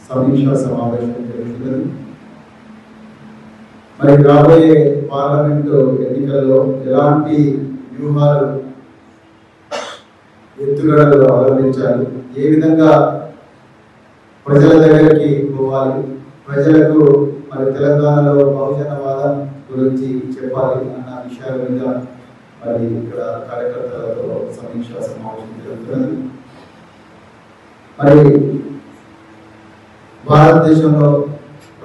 సమీక్షా సమావేశం జరుగుతున్నది. మరి రాబోయే పార్లమెంటు ఎన్నికల్లో ఎలాంటి వ్యూహాలు ఎత్తుగడలు అవలంబించాలి, ఏ విధంగా ప్రజల దగ్గరికి పోవాలి, ప్రజలకు మరి తెలంగాణలో బహుజనవాదం గురించి చెప్పాలి అన్న విషయాల మీద మరి ఇక్కడ కార్యకర్తలతో సమీక్షా సమావేశం జరుగుతున్నది. మరి భారతదేశంలో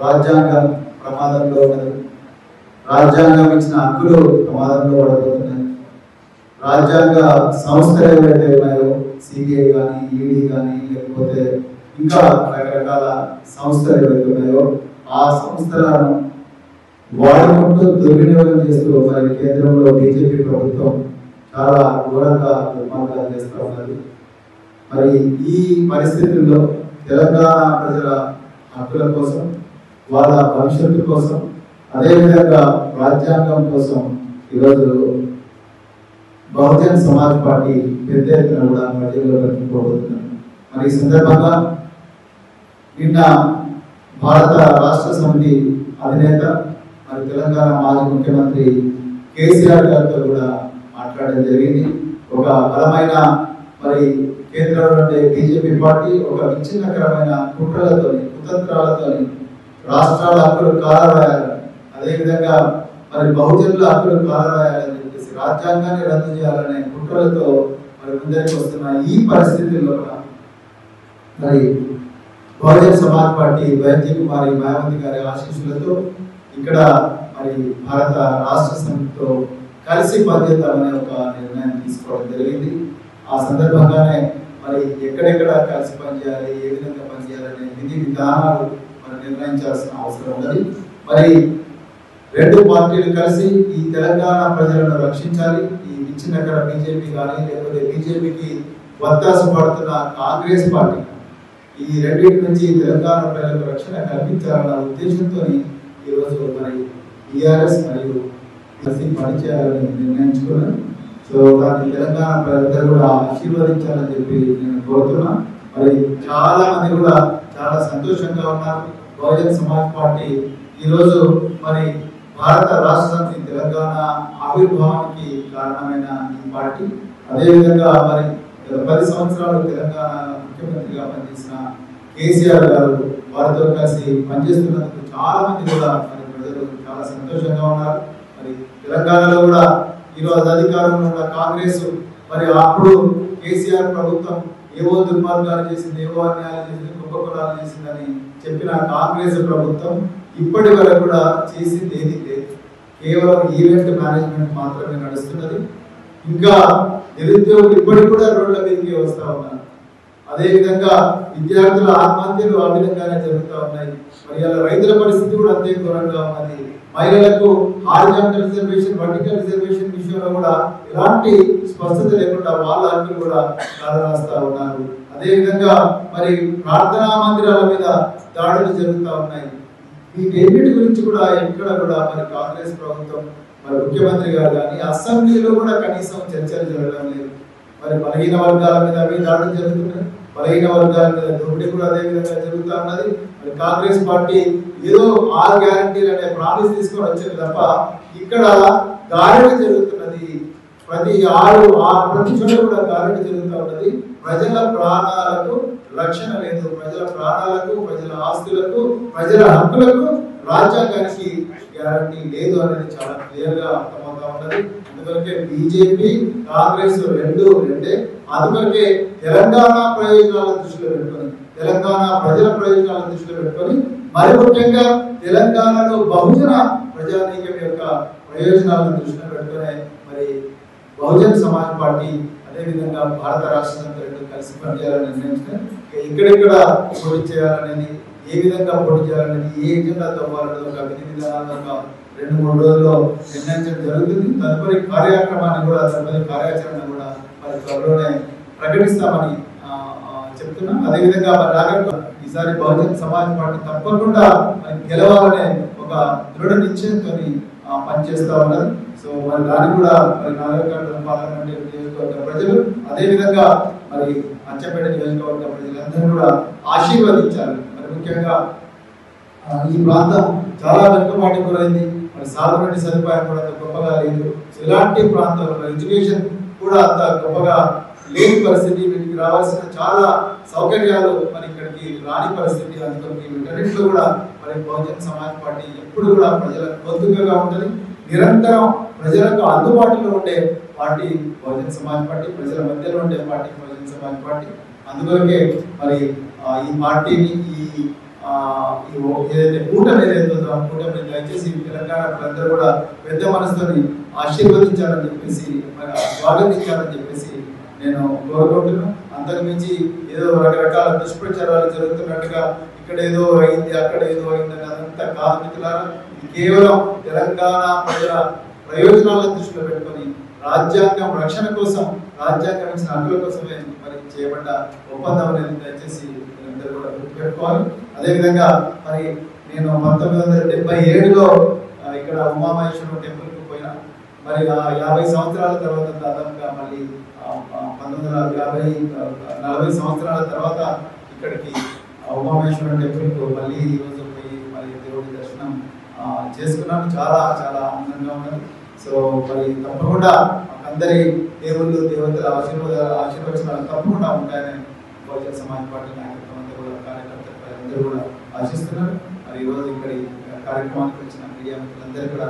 రాజ్యాంగం ప్రమాదంలో ఉన్నది. రాజ్యాంగం ఇచ్చిన హక్కులు ప్రమాదంలో పడబోతున్నాయి. రాజ్యాంగ సంస్థలు ఏవైతే ఉన్నాయో సిబిఐ కానీ, ఈడీ కానీ, లేకపోతే ఇంకా రకరకాల సంస్థలు ఏవైతే ఉన్నాయో ఆ సంస్థలను వాడుకుంటూ దుర్వినియోగం చేస్తూ మరి కేంద్రంలో బీజేపీ ప్రభుత్వం చాలా ఘోరంగా దుర్మార్గాలు చేస్తూ ఉన్నది. మరి ఈ పరిస్థితుల్లో తెలంగాణ ప్రజల హక్కుల కోసం, వాళ్ళ భవిష్యత్తు కోసం, అదేవిధంగా రాజ్యాంగం కోసం ఈరోజు బహుజన్ సమాజ్ పార్టీ పెద్ద ఎత్తున కూడా ప్రజల్లో పెట్టుకోబోతున్నారు. మరి ఈ సందర్భంగా నిన్న భారత రాష్ట్ర సమితి అధినేత మరి తెలంగాణ మాజీ ముఖ్యమంత్రి కేసీఆర్ గారితో కూడా మాట్లాడడం జరిగింది. ఒక బలమైన మరి కేంద్రంలో ఉండే బీజేపీ పార్టీ ఒక విచ్ఛిన్నకరమైన కుట్రలతోని, కుతంత్రాలతోని రాష్ట్రాల హక్కులు కాలరాయాలని, అదేవిధంగా మరి బహుజనుల హక్కులు కాలరాయాలని చెప్పేసి రాజ్యాంగాన్ని రద్దు చేయాలనే కుట్రలతో మరి ముందరికి వస్తున్న ఈ పరిస్థితుల్లో మరి బహుజన్ సమాజ్ పార్టీ వైద్య కుమారి మాయావతి గారి ఆశీస్సులతో ఇక్కడ మరి భారత రాష్ట్ర సమితితో కలిసి పనిచేద్దామనే ఒక నిర్ణయం తీసుకోవడం జరిగింది. ఆ సందర్భంగానే మరి ఎక్కడెక్కడ కలిసి పనిచేయాలి, ఏ విధంగా పనిచేయాలనే విధి విధానాలు మరి నిర్ణయించాల్సిన అవసరం ఉన్నది. మరి రెండు పార్టీలు కలిసి ఈ తెలంగాణ ప్రజలను రక్షించాలి. ఈ విచ్ఛిన్నకర బీజేపీ కానీ, లేకపోతే బీజేపీకి వత్తాసు పడుతున్న కాంగ్రెస్ పార్టీ, ఈ రెండింటి నుంచి తెలంగాణ ప్రజలకు రక్షణ కల్పించాలన్న ఉద్దేశంతో ఈరోజు మరి టీఆర్ఎస్ మరియు కలిసి పనిచేయాలని నిర్ణయించుకున్నాను. సో దాన్ని తెలంగాణ ప్రజలు కూడా ఆశీర్వదించాలని చెప్పి నేను కోరుతున్నా. మరి చాలా మంది కూడా చాలా సంతోషంగా ఉన్నారు. బహుజన్ సమాజ్ పార్టీ ఈరోజు మరి భారత రాష్ట్ర సమితి తెలంగాణ ఆవిర్భావానికి కారణమైన ఈ పార్టీ, అదేవిధంగా మరి 10 సంవత్సరాలు తెలంగాణ ముఖ్యమంత్రిగా పనిచేసిన కేసీఆర్ గారు వారితో కలిసి పనిచేస్తున్నందుకు చాలా మంది కూడా మరి ప్రజలు చాలా సంతోషంగా ఉన్నారు. మరి తెలంగాణలో కూడా ఈరోజు అధికారంలో ఉన్న కాంగ్రెస్ మరి అప్పుడు కేసీఆర్ ప్రభుత్వం ఏవో దుర్మార్గాలు చేసింది, ఏవో అన్యాయాలు చేసింది, కుంభకోణాలు చేసిందని చెప్పిన కాంగ్రెస్ ప్రభుత్వం ఇప్పటి వరకు కూడా చేసింది ఏది లేదు. కేవలం ఈవెంట్ మేనేజ్మెంట్ మాత్రమే నడుస్తున్నది. ఇంకా నిరుద్యోగులు ఇప్పటికి కూడా రోడ్ల మీదకి వస్తూ ఉన్నారు. అదేవిధంగా విద్యార్థుల ఆత్మహత్యలు ఆ విధంగానే జరుగుతూ ఉన్నాయి. మరి అలా రైతుల పరిస్థితి కూడా అంతే ఘోరంగా ఉన్నది. మహిళలకు హారిజాంటల్ రిజర్వేషన్, వర్టికల్ రిజర్వేషన్ విషయంలో కూడా ఎలాంటి స్పష్టత లేకుండా వాళ్ళ హక్కులు కూడా కాలరాస్తా ఉన్నారు. అదేవిధంగా మరి ప్రార్థనా మందిరాల మీద దాడులు జరుగుతూ ఉన్నాయి. వీటన్నిటి గురించి కూడా ఎక్కడ కూడా మరి కాంగ్రెస్ ప్రభుత్వం మరి ముఖ్యమంత్రి గారు కానీ అసెంబ్లీలో కూడా కనీసం చర్చలు జరగడం లేదు. మరి బలహీన వర్గాల మీద అవి దాడులు జరుగుతున్నాయి. బలహీన వర్గాల మీద దోపిడీ కూడా అదే విధంగా జరుగుతూ ఉన్నది. మరి కాంగ్రెస్ పార్టీ ఏదో 6 గ్యారంటీలు అనే ప్రామిస్ తీసుకొని వచ్చేది తప్ప ఇక్కడ దాడి జరుగుతున్నది. ప్రతి చోట కూడా దాడి జరుగుతూ ఉన్నది. ప్రజల ప్రాణాలకు రక్షణ లేదు. ప్రజల ప్రాణాలకు, ప్రజల ఆస్తులకు, ప్రజల హక్కులకు రాజ్యాంగానికి గ్యారంటీ లేదు అనేది చాలా క్లియర్ గా అర్థమవుతా ఉన్నది. అందుకే బీజేపీ కాంగ్రెస్ రెండే. అందుకే తెలంగాణ ప్రయోజనాల దృష్టిలో పెట్టుకొని, తెలంగాణ ప్రజల ప్రయోజనాల దృష్టిలో పెట్టుకొని, మరి ముఖ్యంగా తెలంగాణలో బహుజన ప్రజానీకం యొక్క ప్రయోజనాలను దృష్టిలో పెట్టుకునే మరి బహుజన్ సమాజ్ పార్టీ అదేవిధంగా భారత రాష్ట్ర సమితి రెండు కలిసి పనిచేయాలని నిర్ణయించుకొని ఎక్కడెక్కడ పోటీ చేయాలనేది, ఏ విధంగా పోటీ చేయాలనేది, ఏ ఎజెండాతో వాళ్ళని ఒక విధి విధానాలు ఒక 2-3 రోజుల్లో నిర్ణయించడం జరుగుతుంది. తదుపరి కార్యక్రమాన్ని కూడా, తదుపరి కార్యాచరణ కూడా మరి త్వరలోనే ప్రకటిస్తామని చెప్తున్నాం. అదేవిధంగా మరి రాగంలో ఈసారి బహుజన్ సమాజ్ పార్టీ తప్పకుండా గెలవాలనే ఒక దృఢ నిశ్చయంతో పనిచేస్తా ఉన్నారు. సో మరి దాన్ని కూడా మరి నాగరికత పార్లమెంట్ నియోజకవర్గ ప్రజలు, అదేవిధంగా మరి అచ్చంపేట నియోజకవర్గ ప్రజలందరూ కూడా ఆశీర్వదించాలి. మరి ముఖ్యంగా ఈ ప్రాంతం చాలా వెనుకబాటు గురైంది. మరి సాగునీటి సదుపాయం కూడా అంత గొప్పగా లేదు. ఇలాంటి ప్రాంతాల్లో ఎడ్యుకేషన్ కూడా అంత గొప్పగా లేని పరిస్థితి, వీటికి రావాల్సిన చాలా సౌకర్యాలు మరి ఇక్కడికి రాని పరిస్థితి. అందుకని వీటన్నిటిలో కూడా మరి బహుజన్ సమాజ్ పార్టీ ఎప్పుడు కూడా ప్రజల పొద్దుగా ఉంటుంది. నిరంతరం ప్రజలకు అందుబాటులో ఉండే పార్టీ బహుజన్ సమాజ్ పార్టీ, ప్రజల మధ్యలో ఉండే పార్టీ బహుజన్ సమాజ్ పార్టీ. అందువరకే మరి ఈ పార్టీని ఏదైతే కూటమి ఏదైతే ఉందో ఆ కూటమి దయచేసి తెలంగాణ ప్రజలందరూ కూడా పెద్ద మనసుతోని ఆశీర్వదించాలని చెప్పేసి, మరి స్వాగతించాలని చెప్పేసి నేను కోరుకుంటున్నాను. అంతకు మించి ఏదో రకరకాల దుష్ప్రచారాలు జరుగుతున్నట్టుగా ఇక్కడ ఏదో అయింది అక్కడ ఏదో అయింది అని అదంతా కాదు మిత్రులారా. ఇది కేవలం తెలంగాణ ప్రజల ప్రయోజనాలను దృష్టిలో పెట్టుకొని రాజ్యాంగం రక్షణ కోసం, రాజ్యాంగం ఇచ్చిన హక్కుల కోసమే మరి చేయబడ్డ ఒప్పందం అనేది దయచేసి మీరందరూ కూడా గుర్తుపెట్టుకోవాలి. అదేవిధంగా మరి నేను 1977లో ఇక్కడ ఉమామహేశ్వరం టెంపుల్కి పోయినా. మరి 50 సంవత్సరాల తర్వాత దాదాపుగా మళ్ళీ 40 సంవత్సరాల తర్వాత ఇక్కడికి ఉమామహేశ్వరం టెంపుల్కు మళ్ళీ ఈరోజు పోయి మరి దేవుడి దర్శనం చేసుకున్నాను. చాలా చాలా ఆనందంగా ఉన్నది. సో మరి తప్పకుండా అందరి దేవుళ్ళు దేవతల ఆశీర్వచనాలు తప్పకుండా ఉంటాయని బహుజన్ సమాజ్ పార్టీ నాయకత్వం అంతా కూడా, కార్యకర్తలు అందరూ కూడా ఆశిస్తున్నారు. మరి ఈరోజు ఇక్కడి కార్యక్రమానికి వచ్చిన మీడియా మిత్రులందరూ కూడా